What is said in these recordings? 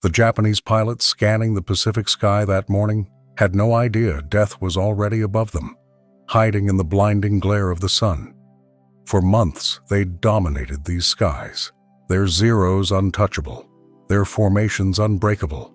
The Japanese pilots scanning the Pacific sky that morning had no idea death was already above them, hiding in the blinding glare of the sun. For months, they'd dominated these skies, their Zeros untouchable, their formations unbreakable.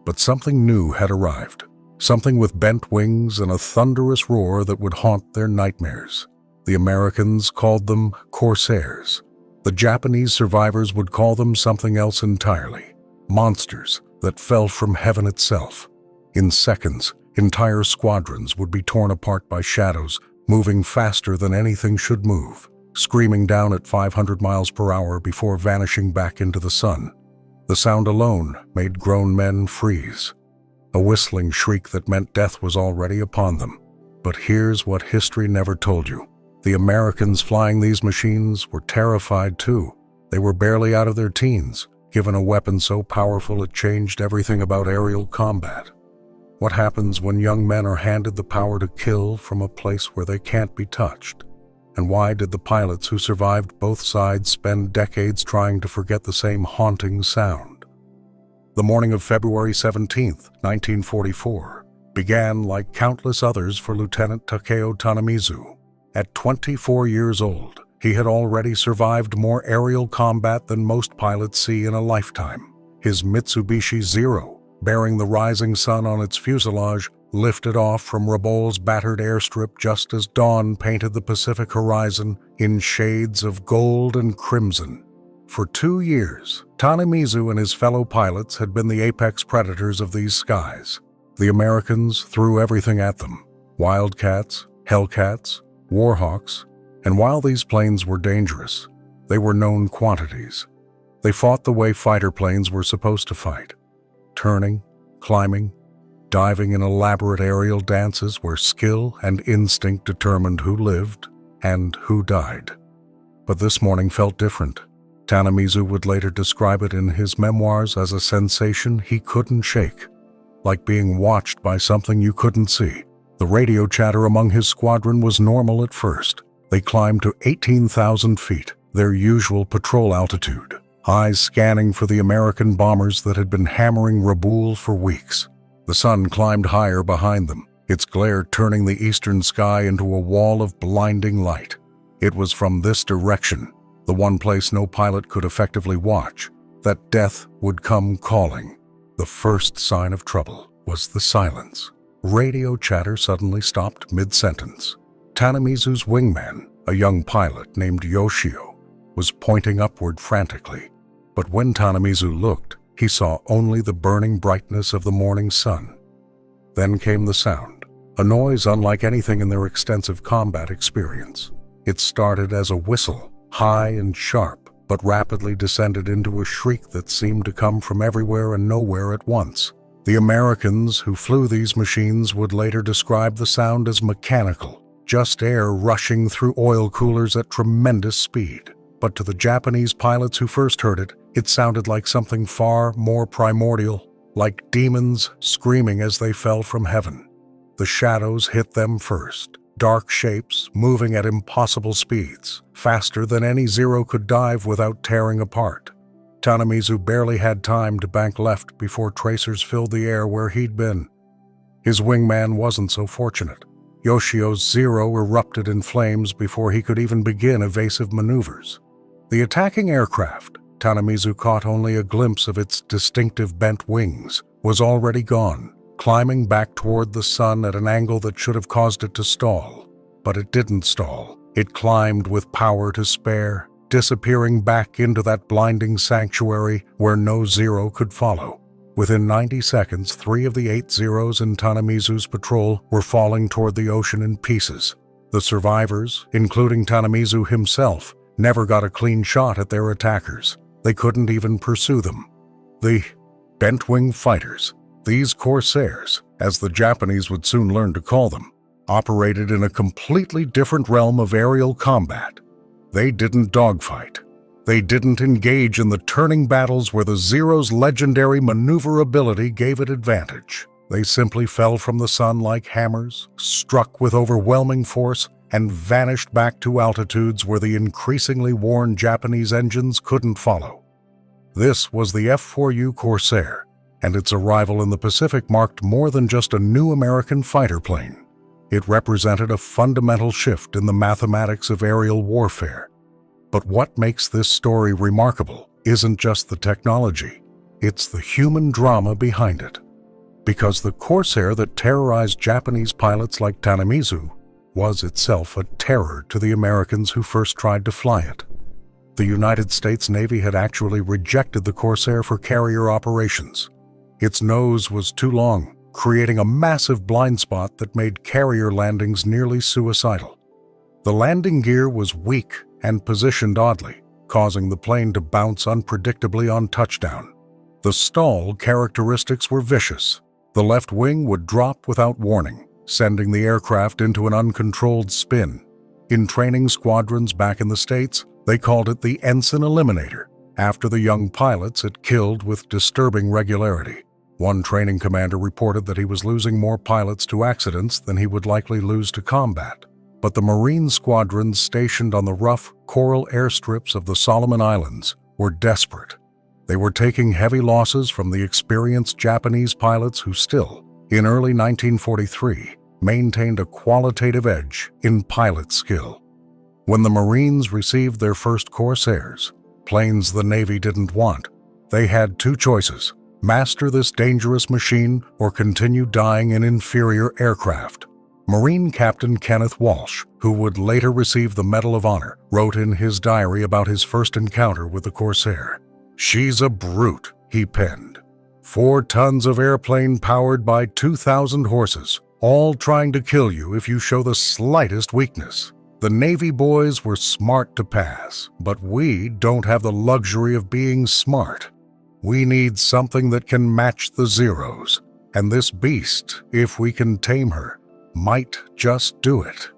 But something new had arrived, something with bent wings and a thunderous roar that would haunt their nightmares. The Americans called them Corsairs. The Japanese survivors would call them something else entirely, monsters that fell from heaven itself. In seconds, entire squadrons would be torn apart by shadows, moving faster than anything should move, screaming down at 500 miles per hour before vanishing back into the sun. The sound alone made grown men freeze, a whistling shriek that meant death was already upon them. But here's what history never told you. The Americans flying these machines were terrified too. They were barely out of their teens, given a weapon so powerful it changed everything about aerial combat. What happens when young men are handed the power to kill from a place where they can't be touched? And why did the pilots who survived both sides spend decades trying to forget the same haunting sound? The morning of February 17th, 1944, began like countless others for Lieutenant Takeo Tanamizu. At 24 years old, he had already survived more aerial combat than most pilots see in a lifetime. His Mitsubishi Zero, bearing the rising sun on its fuselage, lifted off from Rabaul's battered airstrip just as dawn painted the Pacific horizon in shades of gold and crimson. For 2 years, Tanamizu and his fellow pilots had been the apex predators of these skies. The Americans threw everything at them: Wildcats, Hellcats, Warhawks, and while these planes were dangerous, they were known quantities. They fought the way fighter planes were supposed to fight, turning, climbing, diving in elaborate aerial dances where skill and instinct determined who lived and who died. But this morning felt different. Tanamizu would later describe it in his memoirs as a sensation he couldn't shake, like being watched by something you couldn't see. The radio chatter among his squadron was normal at first. They climbed to 18,000 feet, their usual patrol altitude, eyes scanning for the American bombers that had been hammering Rabaul for weeks. The sun climbed higher behind them, its glare turning the eastern sky into a wall of blinding light. It was from this direction, the one place no pilot could effectively watch, that death would come calling. The first sign of trouble was the silence. Radio chatter suddenly stopped mid-sentence. Tanamizu's wingman, a young pilot named Yoshio, was pointing upward frantically. But when Tanamizu looked, he saw only the burning brightness of the morning sun. Then came the sound, a noise unlike anything in their extensive combat experience. It started as a whistle, high and sharp, but rapidly descended into a shriek that seemed to come from everywhere and nowhere at once. The Americans who flew these machines would later describe the sound as mechanical, just air rushing through oil coolers at tremendous speed. But to the Japanese pilots who first heard it, it sounded like something far more primordial, like demons screaming as they fell from heaven. The shadows hit them first, dark shapes moving at impossible speeds, faster than any Zero could dive without tearing apart. Tanamizu barely had time to bank left before tracers filled the air where he'd been. His wingman wasn't so fortunate. Yoshio's Zero erupted in flames before he could even begin evasive maneuvers. The attacking aircraft, Tanamizu caught only a glimpse of its distinctive bent wings, was already gone, climbing back toward the sun at an angle that should have caused it to stall. But it didn't stall. It climbed with power to spare, disappearing back into that blinding sanctuary where no Zero could follow. Within 90 seconds, 3 of the 8 Zeros in Tanamizu's patrol were falling toward the ocean in pieces. The survivors, including Tanamizu himself, never got a clean shot at their attackers. They couldn't even pursue them. The bent-wing fighters, these Corsairs, as the Japanese would soon learn to call them, operated in a completely different realm of aerial combat. They didn't dogfight. They didn't engage in the turning battles where the Zero's legendary maneuverability gave it advantage. They simply fell from the sun like hammers, struck with overwhelming force, and vanished back to altitudes where the increasingly worn Japanese engines couldn't follow. This was the F-4U Corsair, and its arrival in the Pacific marked more than just a new American fighter plane. It represented a fundamental shift in the mathematics of aerial warfare. But what makes this story remarkable isn't just the technology, it's the human drama behind it. Because the Corsair that terrorized Japanese pilots like Tanamizu was itself a terror to the Americans who first tried to fly it. The United States Navy had actually rejected the Corsair for carrier operations. Its nose was too long, creating a massive blind spot that made carrier landings nearly suicidal. The landing gear was weak and positioned oddly, causing the plane to bounce unpredictably on touchdown. The stall characteristics were vicious. The left wing would drop without warning, sending the aircraft into an uncontrolled spin. In training squadrons back in the States, they called it the Ensign Eliminator, after the young pilots it killed with disturbing regularity. One training commander reported that he was losing more pilots to accidents than he would likely lose to combat. But the Marine squadrons stationed on the rough, coral airstrips of the Solomon Islands were desperate. They were taking heavy losses from the experienced Japanese pilots who still, in early 1943, maintained a qualitative edge in pilot skill. When the Marines received their first Corsairs, planes the Navy didn't want, they had two choices: master this dangerous machine or continue dying in inferior aircraft. Marine Captain Kenneth Walsh, who would later receive the Medal of Honor, wrote in his diary about his first encounter with the Corsair. "She's a brute," he penned. 4 tons of airplane powered by 2,000 horses, all trying to kill you if you show the slightest weakness. The Navy boys were smart to pass, but we don't have the luxury of being smart. We need something that can match the Zeros, and this beast, if we can tame her, might just do it.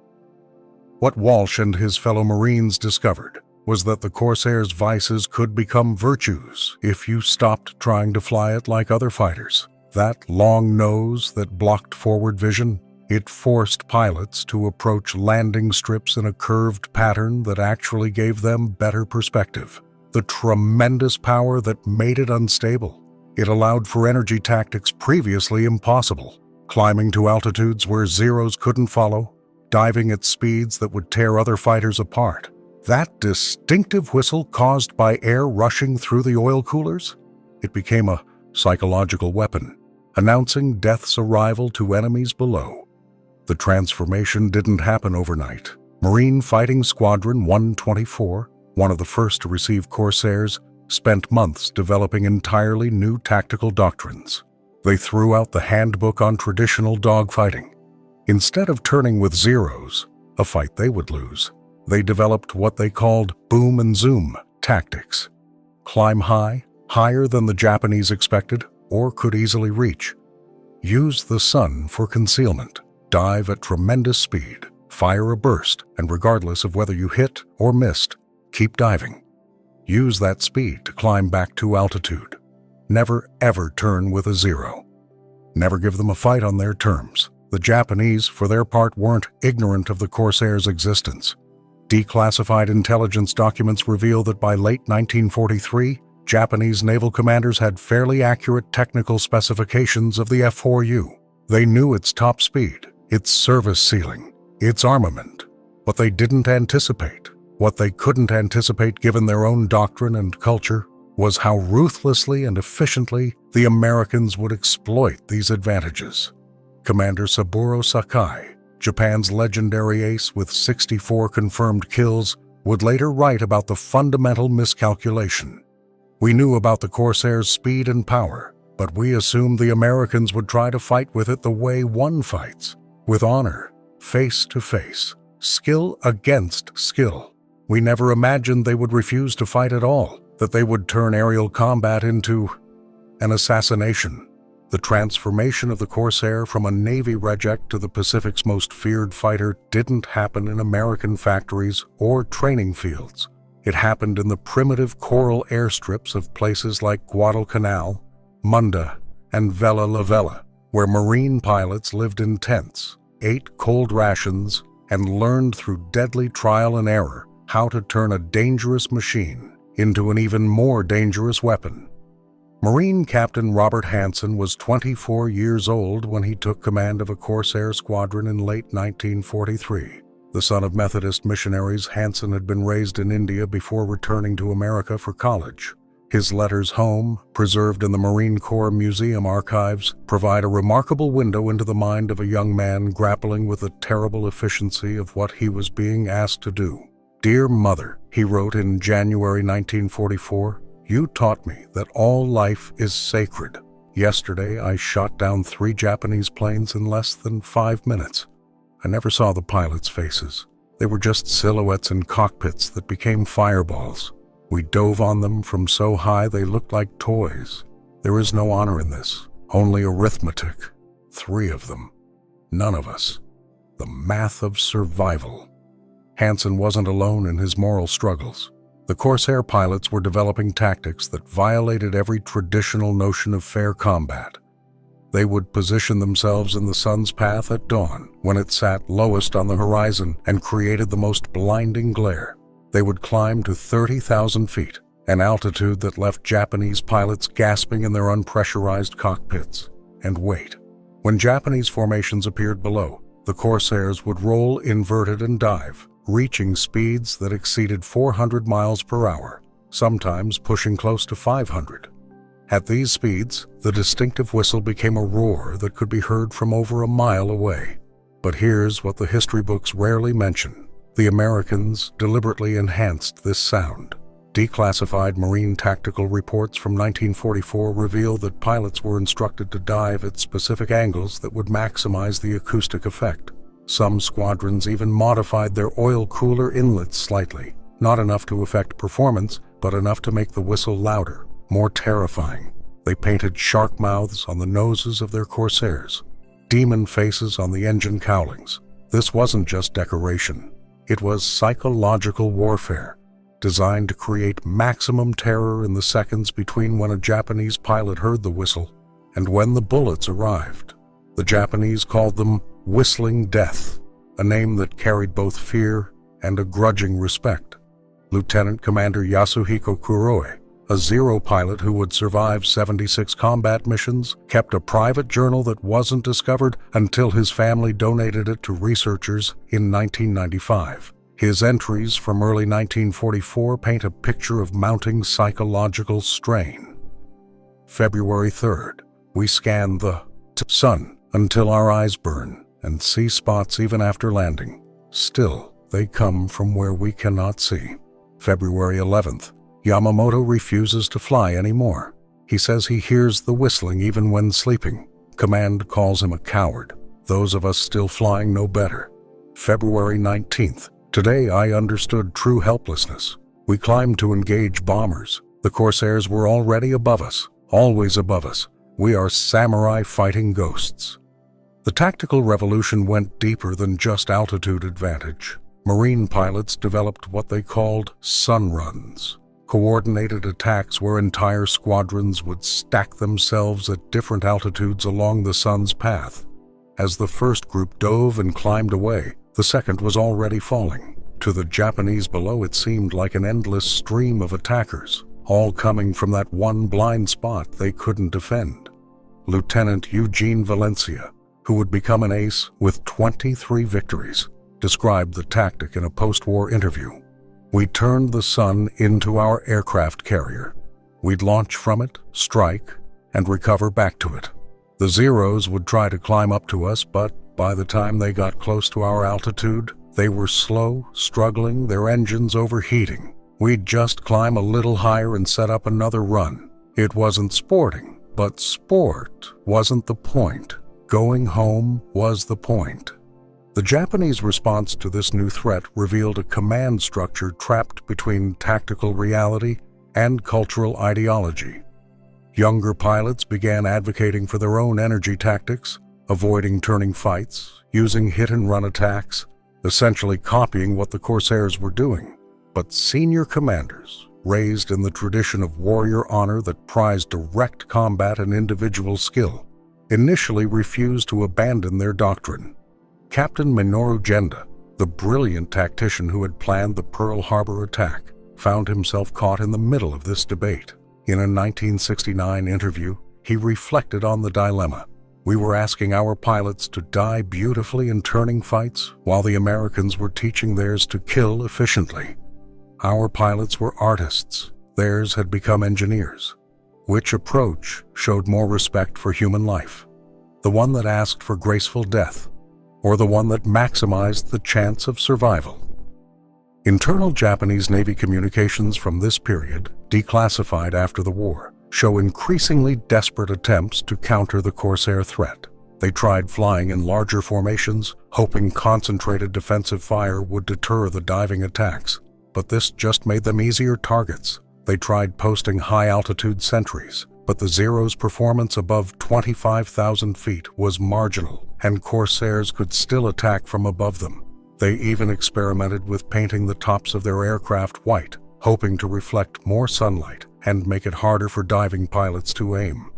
What Walsh and his fellow Marines discovered was that the Corsair's vices could become virtues if you stopped trying to fly it like other fighters. That long nose that blocked forward vision, it forced pilots to approach landing strips in a curved pattern that actually gave them better perspective. The tremendous power that made it unstable. It allowed for energy tactics previously impossible, climbing to altitudes where Zeros couldn't follow, diving at speeds that would tear other fighters apart. That distinctive whistle caused by air rushing through the oil coolers? It became a psychological weapon, announcing death's arrival to enemies below. The transformation didn't happen overnight. Marine Fighting Squadron 124, one of the first to receive Corsairs, spent months developing entirely new tactical doctrines. They threw out the handbook on traditional dogfighting. Instead of turning with Zeros, a fight they would lose, they developed what they called boom and zoom tactics. Climb high, higher than the Japanese expected or could easily reach. Use the sun for concealment. Dive at tremendous speed. Fire a burst, and regardless of whether you hit or missed, keep diving. Use that speed to climb back to altitude. Never ever turn with a Zero. Never give them a fight on their terms. The Japanese, for their part, weren't ignorant of the Corsair's existence. Declassified intelligence documents reveal that by late 1943, Japanese naval commanders had fairly accurate technical specifications of the F-4U. They knew its top speed, its service ceiling, its armament. What they didn't anticipate, what they couldn't anticipate given their own doctrine and culture, was how ruthlessly and efficiently the Americans would exploit these advantages. Commander Saburo Sakai, Japan's legendary ace with 64 confirmed kills, would later write about the fundamental miscalculation. We knew about the Corsair's speed and power, but we assumed the Americans would try to fight with it the way one fights, with honor, face to face, skill against skill. We never imagined they would refuse to fight at all, that they would turn aerial combat into an assassination. The transformation of the Corsair from a Navy reject to the Pacific's most feared fighter didn't happen in American factories or training fields. It happened in the primitive coral airstrips of places like Guadalcanal, Munda, and Vella La Vella, where Marine pilots lived in tents, ate cold rations, and learned through deadly trial and error how to turn a dangerous machine into an even more dangerous weapon. Marine Captain Robert Hansen was 24 years old when he took command of a Corsair squadron in late 1943. The son of Methodist missionaries, Hansen had been raised in India before returning to America for college. His letters home, preserved in the Marine Corps Museum archives, provide a remarkable window into the mind of a young man grappling with the terrible efficiency of what he was being asked to do. "Dear Mother," he wrote in January 1944, "you taught me that all life is sacred. Yesterday I shot down 3 Japanese planes in less than 5 minutes. I never saw the pilots' faces. They were just silhouettes in cockpits that became fireballs. We dove on them from so high they looked like toys. There is no honor in this, only arithmetic. 3 of them. None of us. The math of survival." Hansen wasn't alone in his moral struggles. The Corsair pilots were developing tactics that violated every traditional notion of fair combat. They would position themselves in the sun's path at dawn, when it sat lowest on the horizon and created the most blinding glare. They would climb to 30,000 feet, an altitude that left Japanese pilots gasping in their unpressurized cockpits, and wait. When Japanese formations appeared below, the Corsairs would roll inverted and dive, reaching speeds that exceeded 400 miles per hour, sometimes pushing close to 500. At these speeds, the distinctive whistle became a roar that could be heard from over a mile away. But here's what the history books rarely mention. The Americans deliberately enhanced this sound. Declassified Marine tactical reports from 1944 reveal that pilots were instructed to dive at specific angles that would maximize the acoustic effect. Some squadrons even modified their oil cooler inlets slightly, not enough to affect performance, but enough to make the whistle louder, more terrifying. They painted shark mouths on the noses of their Corsairs, demon faces on the engine cowlings. This wasn't just decoration. It was psychological warfare, designed to create maximum terror in the seconds between when a Japanese pilot heard the whistle and when the bullets arrived. The Japanese called them Whistling Death, a name that carried both fear and a grudging respect. Lieutenant Commander Yasuhiko Kuroe, a Zero pilot who would survive 76 combat missions, kept a private journal that wasn't discovered until his family donated it to researchers in 1995. His entries from early 1944 paint a picture of mounting psychological strain. February 3rd, we scan the sun until our eyes burn and see spots even after landing. Still, they come from where we cannot see. February 11th, Yamamoto refuses to fly anymore. He says he hears the whistling even when sleeping. Command calls him a coward. Those of us still flying know better. February 19th. Today I understood true helplessness. We climbed to engage bombers. The Corsairs were already above us, always above us. We are samurai fighting ghosts. The tactical revolution went deeper than just altitude advantage. Marine pilots developed what they called sun runs. Coordinated attacks where entire squadrons would stack themselves at different altitudes along the sun's path. As the first group dove and climbed away, the second was already falling. To the Japanese below, it seemed like an endless stream of attackers, all coming from that one blind spot they couldn't defend. Lieutenant Eugene Valencia, who would become an ace with 23 victories, described the tactic in a post-war interview. "We turned the sun into our aircraft carrier. We'd launch from it, strike, and recover back to it. The Zeros would try to climb up to us, but by the time they got close to our altitude, they were slow, struggling, their engines overheating. We'd just climb a little higher and set up another run. It wasn't sporting, but sport wasn't the point. Going home was the point." The Japanese response to this new threat revealed a command structure trapped between tactical reality and cultural ideology. Younger pilots began advocating for their own energy tactics, avoiding turning fights, using hit-and-run attacks, essentially copying what the Corsairs were doing. But senior commanders, raised in the tradition of warrior honor that prized direct combat and individual skill, initially refused to abandon their doctrine. Captain Minoru Genda, the brilliant tactician who had planned the Pearl Harbor attack, found himself caught in the middle of this debate. In a 1969 interview, he reflected on the dilemma. We were asking our pilots to die beautifully in turning fights, while the Americans were teaching theirs to kill efficiently. Our pilots were artists. Theirs had become engineers. Which approach showed more respect for human life? The one that asked for graceful death, or the one that maximized the chance of survival? Internal Japanese Navy communications from this period, declassified after the war, show increasingly desperate attempts to counter the Corsair threat. They tried flying in larger formations, hoping concentrated defensive fire would deter the diving attacks. But this just made them easier targets. They tried posting high-altitude sentries, but the Zero's performance above 25,000 feet was marginal, and Corsairs could still attack from above them. They even experimented with painting the tops of their aircraft white, hoping to reflect more sunlight and make it harder for diving pilots to aim.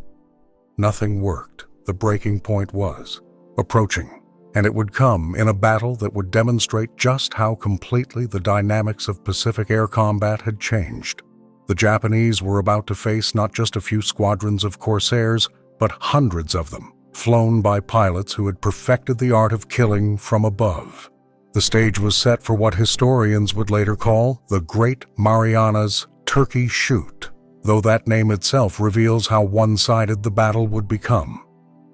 Nothing worked. The breaking point was approaching, and it would come in a battle that would demonstrate just how completely the dynamics of Pacific air combat had changed. The Japanese were about to face not just a few squadrons of Corsairs, but hundreds of them, flown by pilots who had perfected the art of killing from above. The stage was set for what historians would later call the Great Marianas Turkey Shoot, though that name itself reveals how one-sided the battle would become.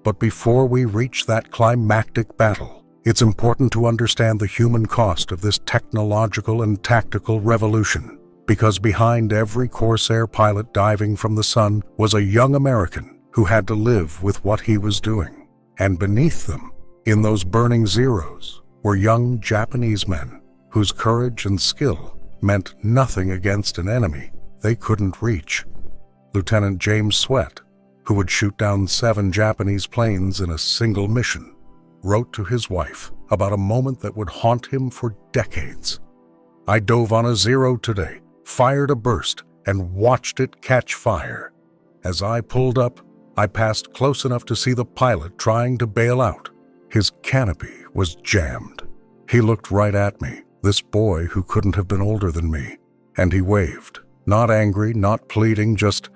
But before we reach that climactic battle, it's important to understand the human cost of this technological and tactical revolution, because behind every Corsair pilot diving from the sun was a young American who had to live with what he was doing. And beneath them, in those burning Zeros, were young Japanese men whose courage and skill meant nothing against an enemy they couldn't reach. Lieutenant James Sweat, who would shoot down 7 Japanese planes in a single mission, wrote to his wife about a moment that would haunt him for decades. "I dove on a Zero today, fired a burst, and watched it catch fire. As I pulled up, I passed close enough to see the pilot trying to bail out. His canopy was jammed. He looked right at me, this boy who couldn't have been older than me, and he waved, not angry, not pleading, just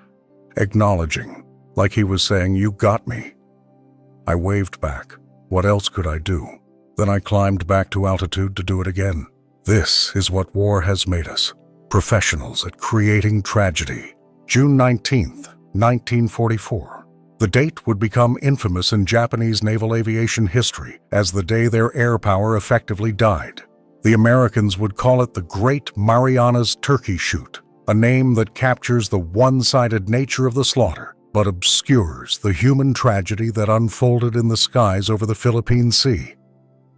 acknowledging, like he was saying, 'You got me.' I waved back. What else could I do? Then I climbed back to altitude to do it again. This is what war has made us, professionals at creating tragedy." June 19th, 1944. The date would become infamous in Japanese naval aviation history as the day their air power effectively died. The Americans would call it the Great Marianas Turkey Shoot, a name that captures the one-sided nature of the slaughter, but obscures the human tragedy that unfolded in the skies over the Philippine Sea.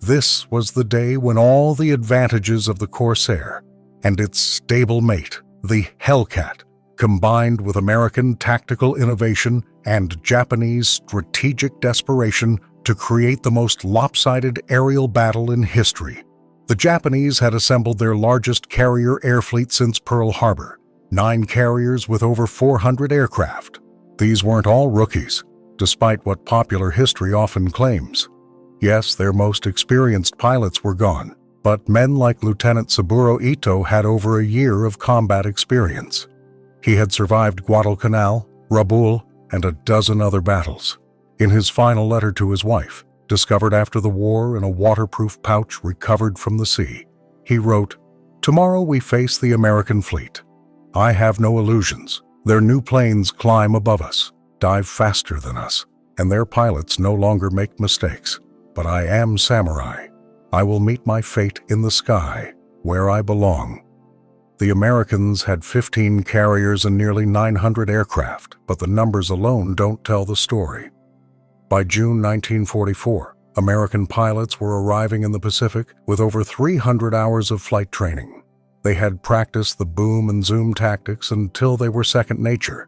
This was the day when all the advantages of the Corsair and its stable mate, the Hellcat, combined with American tactical innovation and Japanese strategic desperation to create the most lopsided aerial battle in history. The Japanese had assembled their largest carrier air fleet since Pearl Harbor, 9 carriers with over 400 aircraft. These weren't all rookies, despite what popular history often claims. Yes, their most experienced pilots were gone, but men like Lieutenant Saburo Ito had over a year of combat experience. He had survived Guadalcanal, Rabaul, and a dozen other battles. In his final letter to his wife, discovered after the war in a waterproof pouch recovered from the sea, he wrote, "Tomorrow we face the American fleet. I have no illusions. Their new planes climb above us, dive faster than us, and their pilots no longer make mistakes. But I am samurai. I will meet my fate in the sky, where I belong." The Americans had 15 carriers and nearly 900 aircraft, but the numbers alone don't tell the story. By June 1944, American pilots were arriving in the Pacific with over 300 hours of flight training. They had practiced the boom and zoom tactics until they were second nature.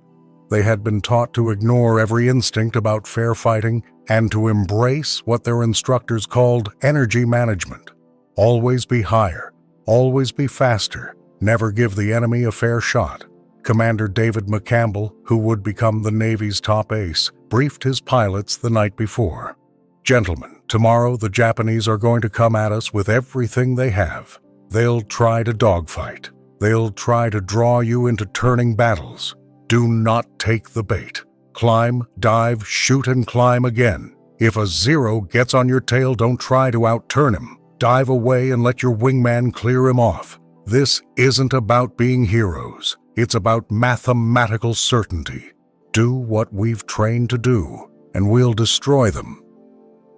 They had been taught to ignore every instinct about fair fighting and to embrace what their instructors called energy management. Always be higher, always be faster, never give the enemy a fair shot. Commander David McCampbell, who would become the Navy's top ace, briefed his pilots the night before. "Gentlemen, tomorrow the Japanese are going to come at us with everything they have. They'll try to dogfight. They'll try to draw you into turning battles. Do not take the bait. Climb, dive, shoot, and climb again. If a Zero gets on your tail, don't try to outturn him. Dive away and let your wingman clear him off. This isn't about being heroes. It's about mathematical certainty. Do what we've trained to do, and we'll destroy them.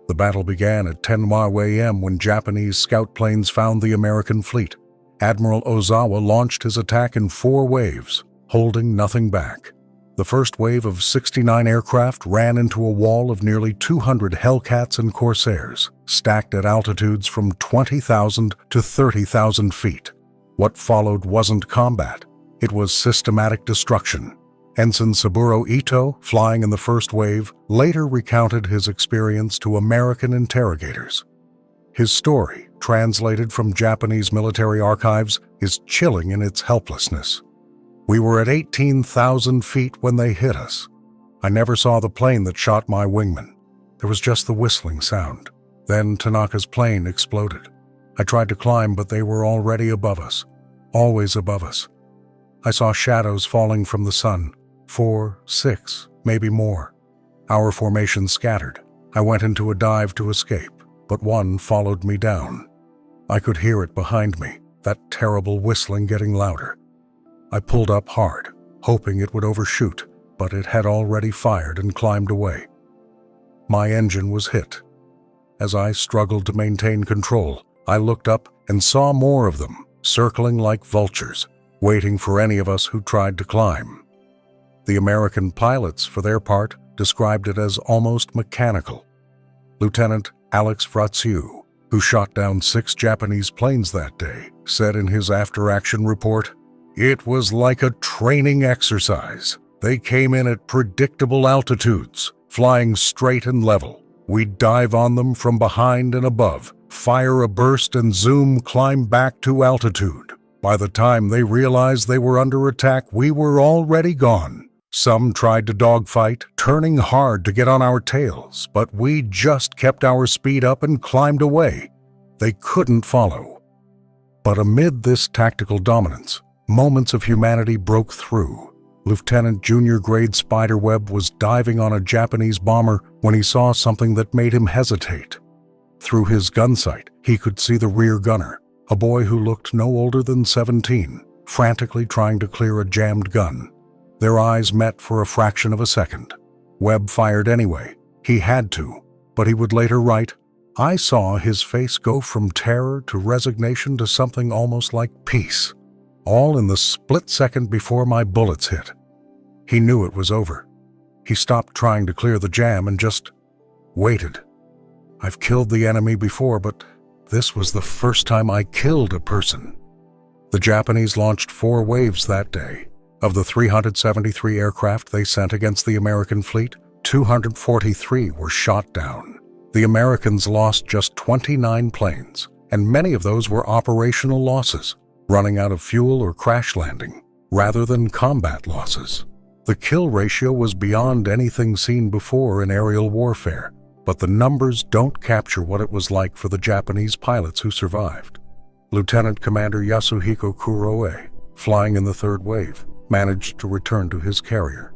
The battle began at 10 a.m. when Japanese scout planes found the American fleet. Admiral Ozawa launched his attack in 4 waves, holding nothing back. The first wave of 69 aircraft ran into a wall of nearly 200 Hellcats and Corsairs, stacked at altitudes from 20,000 to 30,000 feet. What followed wasn't combat. It was systematic destruction. Ensign Saburo Ito, flying in the first wave, later recounted his experience to American interrogators. His story, translated from Japanese military archives, is chilling in its helplessness. We were at 18,000 feet when they hit us. I never saw the plane that shot my wingman. There was just the whistling sound. Then Tanaka's plane exploded. I tried to climb, but they were already above us, always above us. I saw shadows falling from the sun, 4, 6, maybe more. Our formation scattered. I went into a dive to escape, but one followed me down. I could hear it behind me, that terrible whistling getting louder. I pulled up hard, hoping it would overshoot, but it had already fired and climbed away. My engine was hit. As I struggled to maintain control, I looked up and saw more of them, circling like vultures, waiting for any of us who tried to climb. The American pilots, for their part, described it as almost mechanical. Lieutenant Alex Fratziu, who shot down 6 Japanese planes that day, said in his after-action report, "It was like a training exercise. They came in at predictable altitudes, flying straight and level. We'd dive on them from behind and above, fire a burst and zoom, climb back to altitude. By the time they realized they were under attack, we were already gone. Some tried to dogfight, turning hard to get on our tails, but we just kept our speed up and climbed away. They couldn't follow." But amid this tactical dominance, moments of humanity broke through. Lieutenant Junior Grade Spiderweb was diving on a Japanese bomber when he saw something that made him hesitate. Through his gun sight, he could see the rear gunner, a boy who looked no older than 17, frantically trying to clear a jammed gun. Their eyes met for a fraction of a second. Webb fired anyway. He had to, but he would later write, "I saw his face go from terror to resignation to something almost like peace, all in the split second before my bullets hit. He knew it was over. He stopped trying to clear the jam and just waited. I've killed the enemy before, but this was the first time I killed a person." The Japanese launched 4 waves that day. Of the 373 aircraft they sent against the American fleet, 243 were shot down. The Americans lost just 29 planes, and many of those were operational losses, running out of fuel or crash landing, rather than combat losses. The kill ratio was beyond anything seen before in aerial warfare, but the numbers don't capture what it was like for the Japanese pilots who survived. Lieutenant Commander Yasuhiko Kuroe, flying in the 3rd wave, managed to return to his carrier.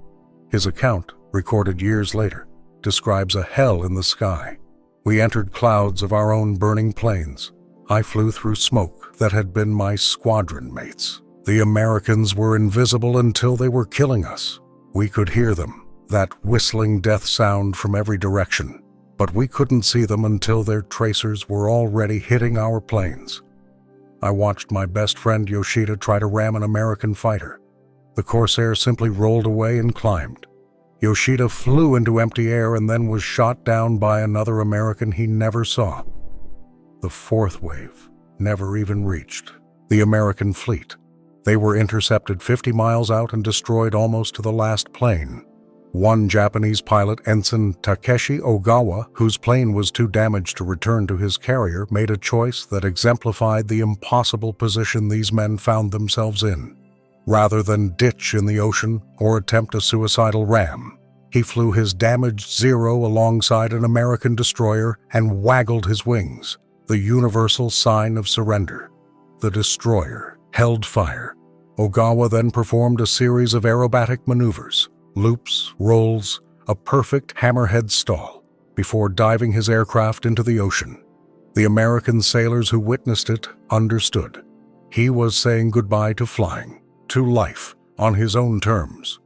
His account, recorded years later, describes a hell in the sky. "We entered clouds of our own burning planes. I flew through smoke that had been my squadron mates. The Americans were invisible until they were killing us. We could hear them, that whistling death sound from every direction, but we couldn't see them until their tracers were already hitting our planes. I watched my best friend Yoshida try to ram an American fighter. The Corsair simply rolled away and climbed. Yoshida flew into empty air and then was shot down by another American he never saw. The 4th wave never even reached the American fleet. They were intercepted 50 miles out and destroyed almost to the last plane. One Japanese pilot, Ensign Takeshi Ogawa, whose plane was too damaged to return to his carrier, made a choice that exemplified the impossible position these men found themselves in. Rather than ditch in the ocean or attempt a suicidal ram, he flew his damaged Zero alongside an American destroyer and waggled his wings, the universal sign of surrender. The destroyer held fire. Ogawa then performed a series of aerobatic maneuvers, loops, rolls, a perfect hammerhead stall, before diving his aircraft into the ocean. The American sailors who witnessed it understood. He was saying goodbye to flying, to life, on his own terms.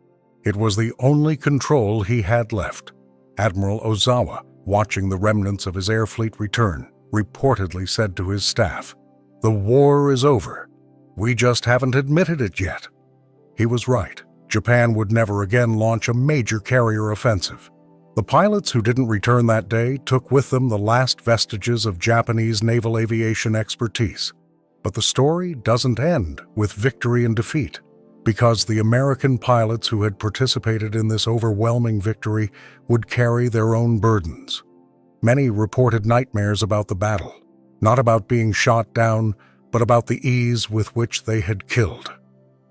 It was the only control he had left. Admiral Ozawa, watching the remnants of his air fleet return, reportedly said to his staff, "The war is over. We just haven't admitted it yet." He was right. Japan would never again launch a major carrier offensive. The pilots who didn't return that day took with them the last vestiges of Japanese naval aviation expertise. But the story doesn't end with victory and defeat, because the American pilots who had participated in this overwhelming victory would carry their own burdens. Many reported nightmares about the battle, not about being shot down, but about the ease with which they had killed.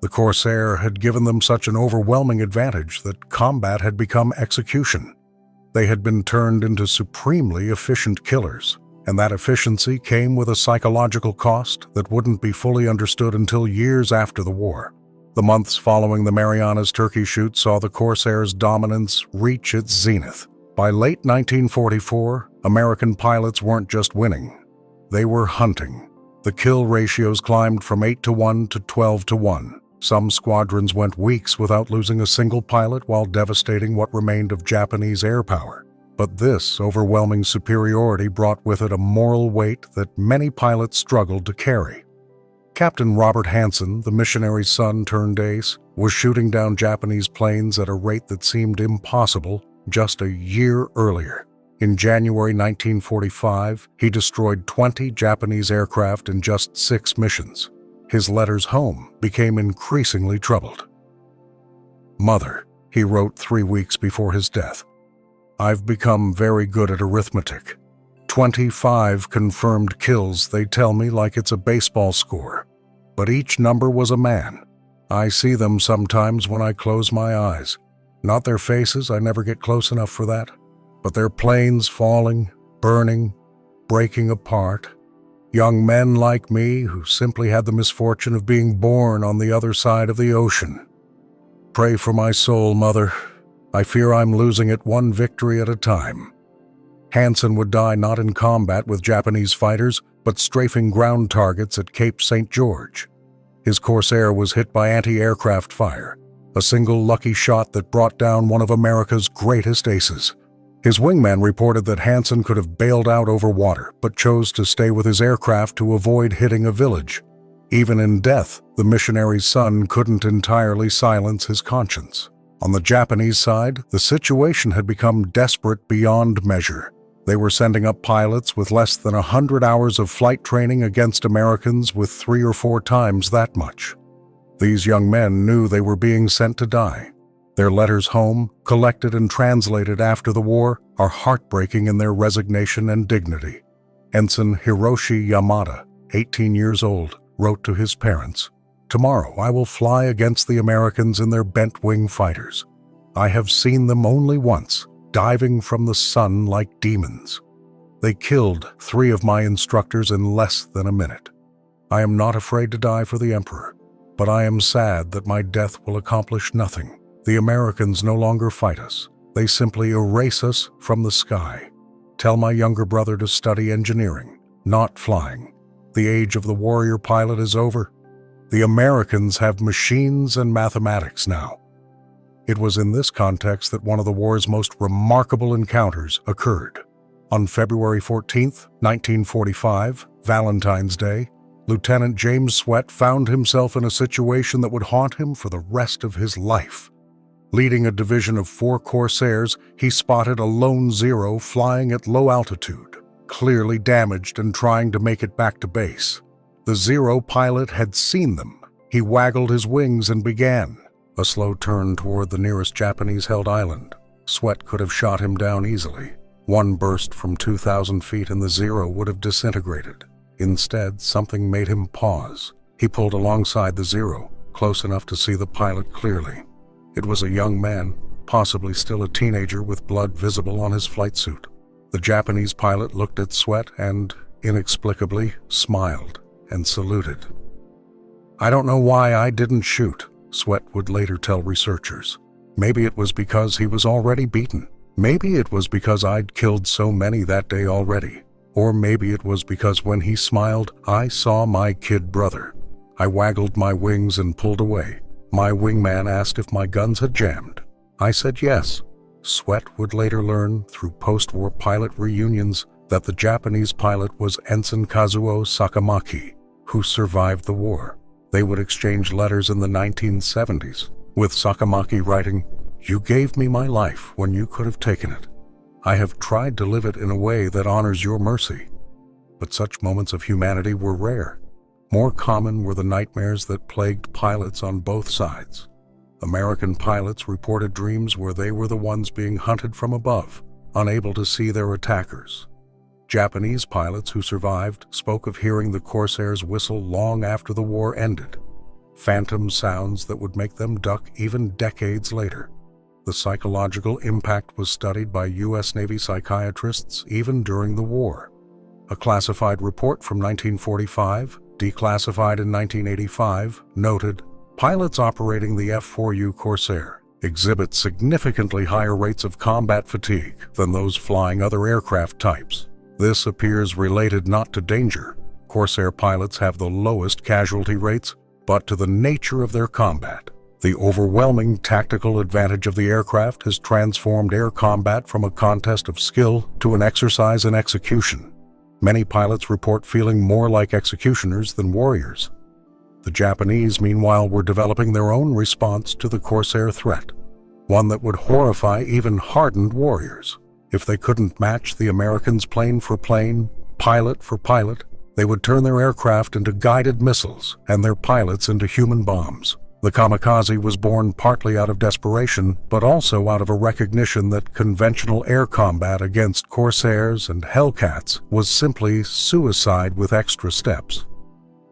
The Corsair had given them such an overwhelming advantage that combat had become execution. They had been turned into supremely efficient killers, and that efficiency came with a psychological cost that wouldn't be fully understood until years after the war. The months following the Marianas Turkey shoot saw the Corsairs' dominance reach its zenith. By late 1944, American pilots weren't just winning. They were hunting. The kill ratios climbed from 8-1 to 12-1. Some squadrons went weeks without losing a single pilot while devastating what remained of Japanese air power. But this overwhelming superiority brought with it a moral weight that many pilots struggled to carry. Captain Robert Hansen, the missionary's son turned ace, was shooting down Japanese planes at a rate that seemed impossible just a year earlier. In January 1945, he destroyed 20 Japanese aircraft in just 6 missions. His letters home became increasingly troubled. "Mother," he wrote 3 weeks before his death, "I've become very good at arithmetic. 25 confirmed kills, they tell me, like it's a baseball score. But each number was a man. I see them sometimes when I close my eyes. Not their faces, I never get close enough for that. But their planes falling, burning, breaking apart. Young men like me who simply had the misfortune of being born on the other side of the ocean. Pray for my soul, Mother. I fear I'm losing it one victory at a time." Hansen would die not in combat with Japanese fighters, but strafing ground targets at Cape St. George. His Corsair was hit by anti-aircraft fire, a single lucky shot that brought down one of America's greatest aces. His wingman reported that Hansen could have bailed out over water, but chose to stay with his aircraft to avoid hitting a village. Even in death, the missionary's son couldn't entirely silence his conscience. On the Japanese side, the situation had become desperate beyond measure. They were sending up pilots with less than 100 hours of flight training against Americans with 3 or 4 times that much. These young men knew they were being sent to die. Their letters home, collected and translated after the war, are heartbreaking in their resignation and dignity. Ensign Hiroshi Yamada, 18 years old, wrote to his parents, "Tomorrow I will fly against the Americans in their bent-wing fighters. I have seen them only once, diving from the sun like demons. They killed 3 of my instructors in less than a minute. I am not afraid to die for the Emperor, but I am sad that my death will accomplish nothing. The Americans no longer fight us. They simply erase us from the sky. Tell my younger brother to study engineering, not flying. The age of the warrior pilot is over. The Americans have machines and mathematics now." It was in this context that one of the war's most remarkable encounters occurred. On February 14, 1945, Valentine's Day, Lieutenant James Swett found himself in a situation that would haunt him for the rest of his life. Leading a division of 4 Corsairs, he spotted a lone Zero flying at low altitude, clearly damaged and trying to make it back to base. The Zero pilot had seen them. He waggled his wings and began a slow turn toward the nearest Japanese-held island. Swett could have shot him down easily. One burst from 2,000 feet and the Zero would have disintegrated. Instead, something made him pause. He pulled alongside the Zero, close enough to see the pilot clearly. It was a young man, possibly still a teenager with blood visible on his flight suit. The Japanese pilot looked at Swett and, inexplicably, smiled and saluted. I don't know why I didn't shoot, Sweat would later tell researchers. Maybe it was because he was already beaten. Maybe it was because I'd killed so many that day already. Or maybe it was because when he smiled, I saw my kid brother. I waggled my wings and pulled away. My wingman asked if my guns had jammed. I said yes. Sweat would later learn through post-war pilot reunions that the Japanese pilot was Ensign Kazuo Sakamaki, who survived the war. They would exchange letters in the 1970s, with Sakamaki writing, "You gave me my life when you could have taken it. I have tried to live it in a way that honors your mercy." But such moments of humanity were rare. More common were the nightmares that plagued pilots on both sides. American pilots reported dreams where they were the ones being hunted from above, unable to see their attackers. Japanese pilots who survived spoke of hearing the Corsairs whistle long after the war ended, phantom sounds that would make them duck even decades later. The psychological impact was studied by U.S. Navy psychiatrists even during the war. A classified report from 1945, declassified in 1985, noted, "Pilots operating the F-4U Corsair exhibit significantly higher rates of combat fatigue than those flying other aircraft types. This appears related not to danger. Corsair pilots have the lowest casualty rates, but to the nature of their combat. The overwhelming tactical advantage of the aircraft has transformed air combat from a contest of skill to an exercise in execution. Many pilots report feeling more like executioners than warriors." The Japanese, meanwhile, were developing their own response to the Corsair threat, one that would horrify even hardened warriors. If they couldn't match the Americans plane for plane, pilot for pilot, they would turn their aircraft into guided missiles and their pilots into human bombs. The kamikaze was born partly out of desperation, but also out of a recognition that conventional air combat against Corsairs and Hellcats was simply suicide with extra steps.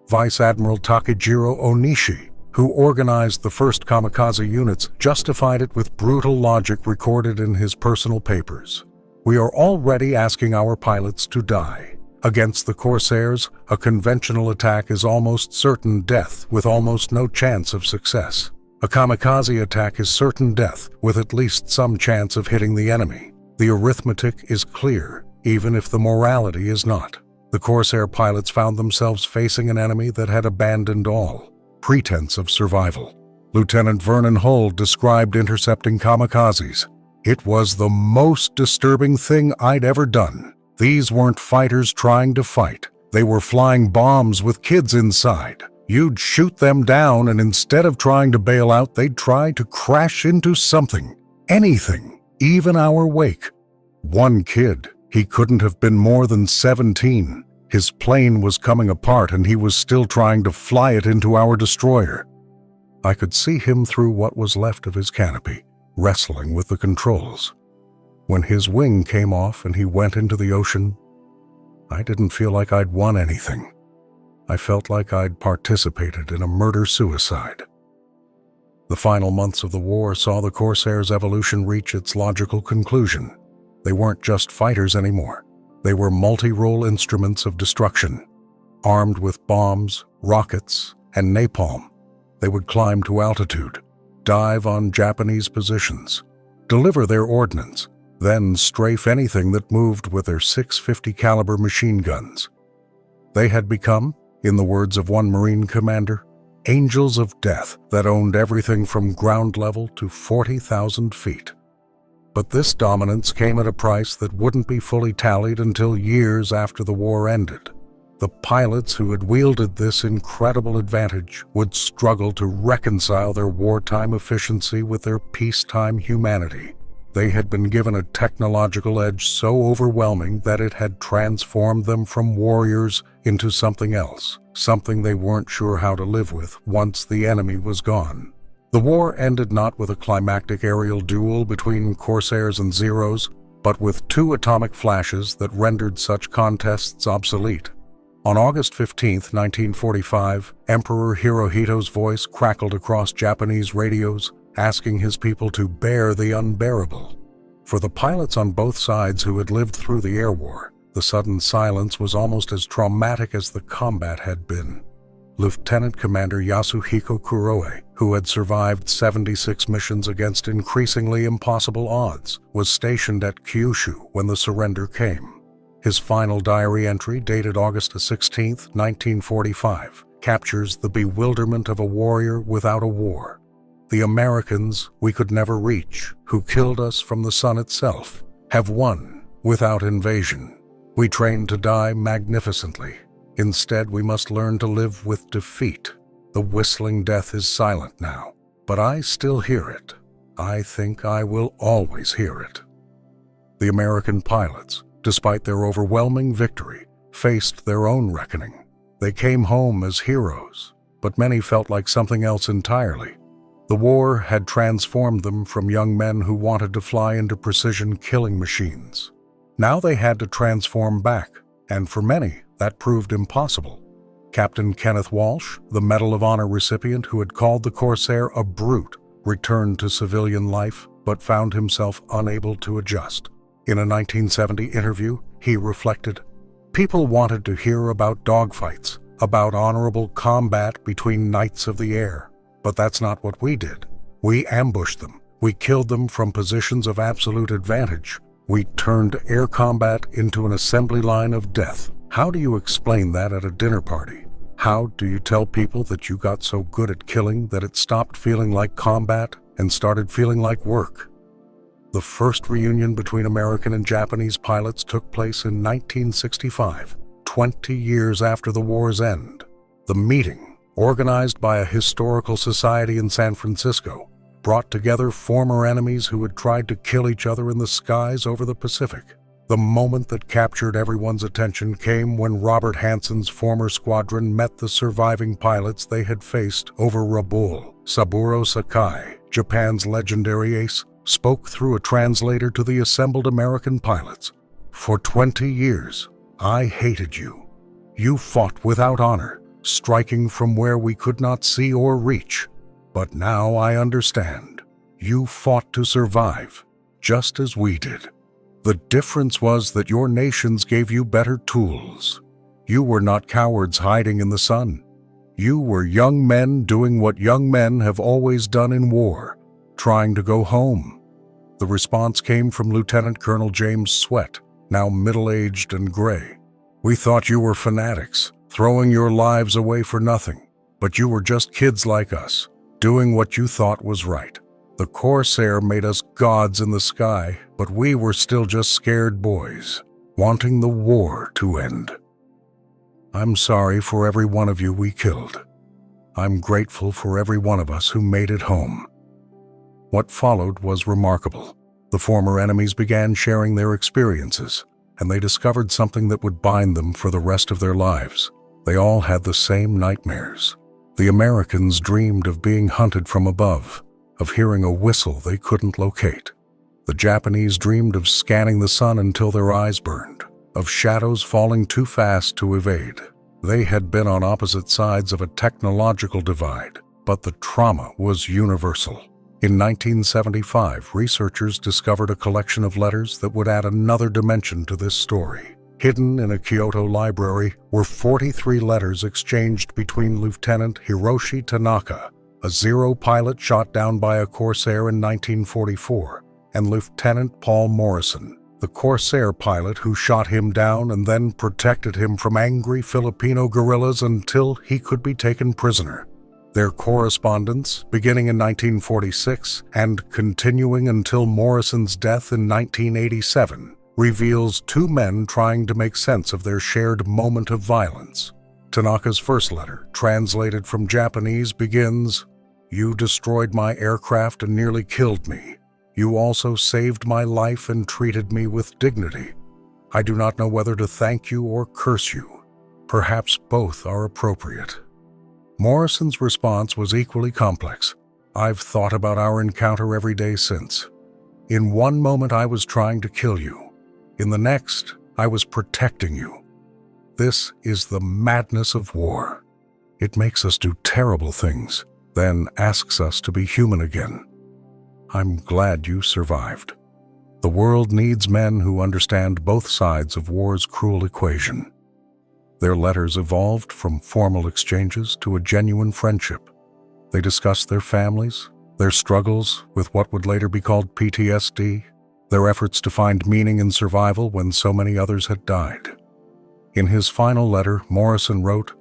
Vice Admiral Takejiro Onishi, who organized the first kamikaze units, justified it with brutal logic recorded in his personal papers. "We are already asking our pilots to die. Against the Corsairs, a conventional attack is almost certain death with almost no chance of success. A kamikaze attack is certain death with at least some chance of hitting the enemy. The arithmetic is clear, even if the morality is not." The Corsair pilots found themselves facing an enemy that had abandoned all pretense of survival. Lieutenant Vernon Hull described intercepting kamikazes. "It was the most disturbing thing I'd ever done. These weren't fighters trying to fight. They were flying bombs with kids inside. You'd shoot them down, and instead of trying to bail out, they'd try to crash into something, anything, even our wake. One kid, he couldn't have been more than 17. His plane was coming apart, and he was still trying to fly it into our destroyer. I could see him through what was left of his canopy, wrestling with the controls. When his wing came off and he went into the ocean, I didn't feel like I'd won anything. I felt like I'd participated in a murder-suicide." The final months of the war saw the Corsairs' evolution reach its logical conclusion. They weren't just fighters anymore. They were multi-role instruments of destruction. Armed with bombs, rockets, and napalm, they would climb to altitude, dive on Japanese positions, deliver their ordnance, then strafe anything that moved with their .650 caliber machine guns. They had become, in the words of one Marine commander, angels of death that owned everything from ground level to 40,000 feet. But this dominance came at a price that wouldn't be fully tallied until years after the war ended. The pilots who had wielded this incredible advantage would struggle to reconcile their wartime efficiency with their peacetime humanity. They had been given a technological edge so overwhelming that it had transformed them from warriors into something else, something they weren't sure how to live with once the enemy was gone. The war ended not with a climactic aerial duel between Corsairs and Zeros, but with 2 atomic flashes that rendered such contests obsolete. On August 15, 1945, Emperor Hirohito's voice crackled across Japanese radios, asking his people to bear the unbearable. For the pilots on both sides who had lived through the air war, the sudden silence was almost as traumatic as the combat had been. Lieutenant Commander Yasuhiko Kuroe, who had survived 76 missions against increasingly impossible odds, was stationed at Kyushu when the surrender came. His final diary entry, dated August 16, 1945, captures the bewilderment of a warrior without a war. The Americans we could never reach, who killed us from the sun itself, have won without invasion. We trained to die magnificently. Instead, we must learn to live with defeat. The whistling death is silent now, but I still hear it. I think I will always hear it. The American pilots, despite their overwhelming victory, faced their own reckoning. They came home as heroes, but many felt like something else entirely. The war had transformed them from young men who wanted to fly into precision killing machines. Now they had to transform back, and for many, that proved impossible. Captain Kenneth Walsh, the Medal of Honor recipient who had called the Corsair a brute, returned to civilian life but found himself unable to adjust. In a 1970 interview, he reflected, "People wanted to hear about dogfights, about honorable combat between knights of the air. But that's not what we did. We ambushed them. We killed them from positions of absolute advantage. We turned air combat into an assembly line of death." How do you explain that at a dinner party? How do you tell people that you got so good at killing that it stopped feeling like combat and started feeling like work? The first reunion between American and Japanese pilots took place in 1965, 20 years after the war's end. The meeting, organized by a historical society in San Francisco, brought together former enemies who had tried to kill each other in the skies over the Pacific. The moment that captured everyone's attention came when Robert Hansen's former squadron met the surviving pilots they had faced over Rabaul. Saburo Sakai, Japan's legendary ace, spoke through a translator to the assembled American pilots. "For 20 years, I hated you. You fought without honor, striking from where we could not see or reach. But now I understand. You fought to survive, just as we did. The difference was that your nations gave you better tools. You were not cowards hiding in the sun. You were young men doing what young men have always done in war, trying to go home." The response came from Lieutenant Colonel James Sweat, now middle-aged and gray. "We thought you were fanatics, throwing your lives away for nothing, but you were just kids like us, doing what you thought was right. The Corsair made us gods in the sky, but we were still just scared boys, wanting the war to end. I'm sorry for every one of you we killed. I'm grateful for every one of us who made it home." What followed was remarkable. The former enemies began sharing their experiences, and they discovered something that would bind them for the rest of their lives. They all had the same nightmares. The Americans dreamed of being hunted from above, of hearing a whistle they couldn't locate. The Japanese dreamed of scanning the sun until their eyes burned, of shadows falling too fast to evade. They had been on opposite sides of a technological divide, but the trauma was universal. In 1975, researchers discovered a collection of letters that would add another dimension to this story. Hidden in a Kyoto library were 43 letters exchanged between Lieutenant Hiroshi Tanaka, a Zero pilot shot down by a Corsair in 1944, and Lieutenant Paul Morrison, the Corsair pilot who shot him down and then protected him from angry Filipino guerrillas until he could be taken prisoner. Their correspondence, beginning in 1946 and continuing until Morrison's death in 1987, reveals two men trying to make sense of their shared moment of violence. Tanaka's first letter, translated from Japanese, begins, "You destroyed my aircraft and nearly killed me. You also saved my life and treated me with dignity. I do not know whether to thank you or curse you. Perhaps both are appropriate." Morrison's response was equally complex. "I've thought about our encounter every day since. In one moment I was trying to kill you. In the next, I was protecting you. This is the madness of war. It makes us do terrible things, then asks us to be human again. I'm glad you survived. The world needs men who understand both sides of war's cruel equation." Their letters evolved from formal exchanges to a genuine friendship. They discussed their families, their struggles with what would later be called PTSD, their efforts to find meaning in survival when so many others had died. In his final letter, Morrison wrote,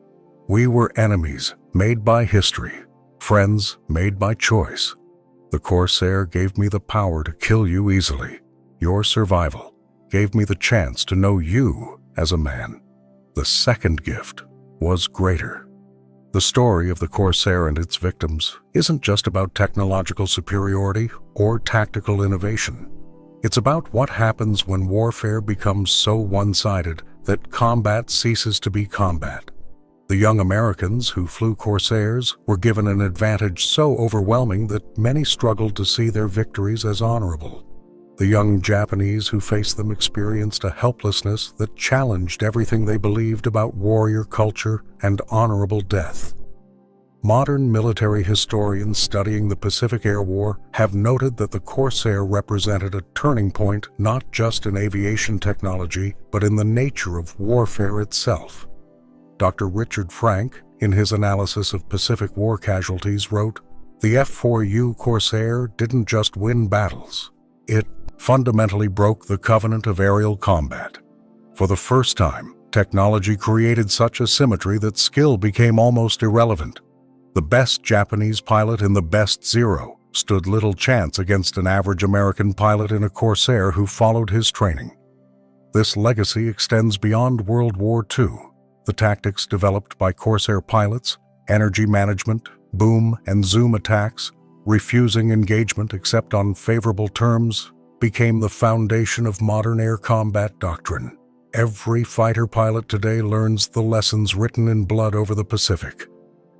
"We were enemies made by history, friends made by choice. The Corsair gave me the power to kill you easily. Your survival gave me the chance to know you as a man. The second gift was greater." The story of the Corsair and its victims isn't just about technological superiority or tactical innovation. It's about what happens when warfare becomes so one-sided that combat ceases to be combat. The young Americans who flew Corsairs were given an advantage so overwhelming that many struggled to see their victories as honorable. The young Japanese who faced them experienced a helplessness that challenged everything they believed about warrior culture and honorable death. Modern military historians studying the Pacific Air War have noted that the Corsair represented a turning point not just in aviation technology, but in the nature of warfare itself. Dr. Richard Frank, in his analysis of Pacific War casualties, wrote, "The F-4U Corsair didn't just win battles. It fundamentally broke the covenant of aerial combat. For the first time, technology created such asymmetry that skill became almost irrelevant. The best Japanese pilot in the best Zero stood little chance against an average American pilot in a Corsair who followed his training." This legacy extends beyond World War II. The tactics developed by Corsair pilots, energy management, boom and zoom attacks, refusing engagement except on favorable terms, became the foundation of modern air combat doctrine. Every fighter pilot today learns the lessons written in blood over the Pacific.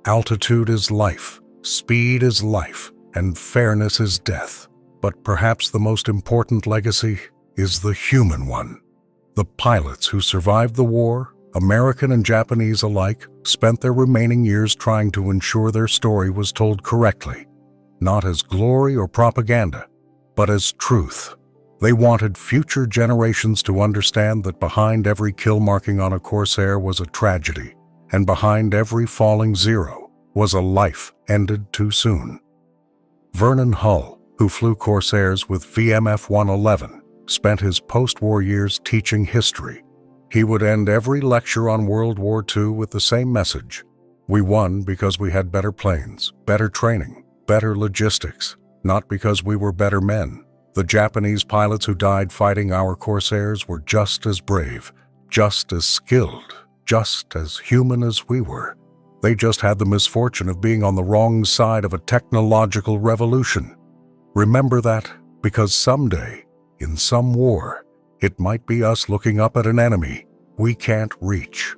Altitude is life, speed is life, and fairness is death. But perhaps the most important legacy is the human one. The pilots who survived the war, American and Japanese alike, spent their remaining years trying to ensure their story was told correctly, not as glory or propaganda, but as truth. They wanted future generations to understand that behind every kill marking on a Corsair was a tragedy, and behind every falling Zero was a life ended too soon. Vernon Hull, who flew Corsairs with VMF 111, spent his post-war years teaching history. He would end every lecture on World War II with the same message: "We won because we had better planes, better training, better logistics, not because we were better men. The Japanese pilots who died fighting our Corsairs were just as brave, just as skilled, just as human as we were. They just had the misfortune of being on the wrong side of a technological revolution. Remember that, because someday, in some war, it might be us looking up at an enemy we can't reach."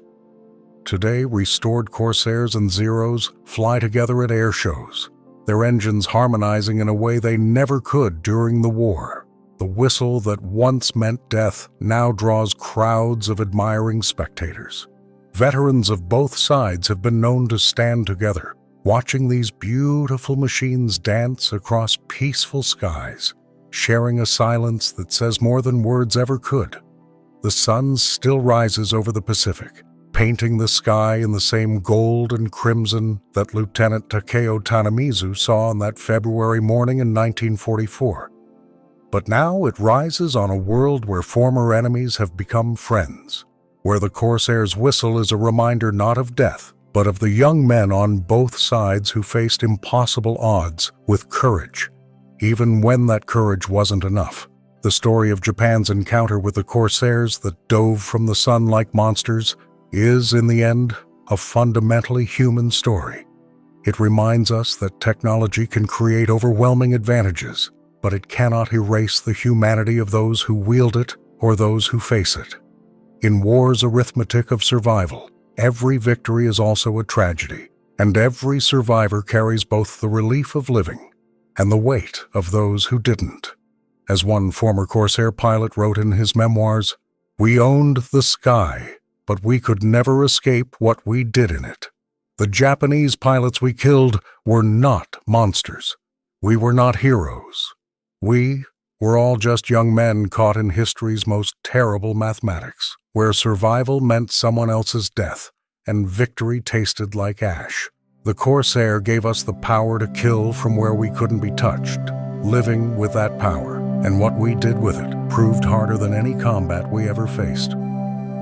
Today, restored Corsairs and Zeros fly together at air shows, their engines harmonizing in a way they never could during the war. The whistle that once meant death now draws crowds of admiring spectators. Veterans of both sides have been known to stand together, watching these beautiful machines dance across peaceful skies, sharing a silence that says more than words ever could. The sun still rises over the Pacific, painting the sky in the same gold and crimson that Lieutenant Takeo Tanamizu saw on that February morning in 1944. But now it rises on a world where former enemies have become friends, where the Corsair's whistle is a reminder not of death, but of the young men on both sides who faced impossible odds with courage, even when that courage wasn't enough. The story of Japan's encounter with the Corsairs that dove from the sun like monsters is, in the end, a fundamentally human story. It reminds us that technology can create overwhelming advantages, but it cannot erase the humanity of those who wield it or those who face it. In war's arithmetic of survival, every victory is also a tragedy, and every survivor carries both the relief of living and the weight of those who didn't. As one former Corsair pilot wrote in his memoirs, "We owned the sky, but we could never escape what we did in it. The Japanese pilots we killed were not monsters. We were not heroes. We were all just young men caught in history's most terrible mathematics." where survival meant someone else's death and victory tasted like ash. The Corsair gave us the power to kill from where we couldn't be touched, living with that power, and what we did with it proved harder than any combat we ever faced.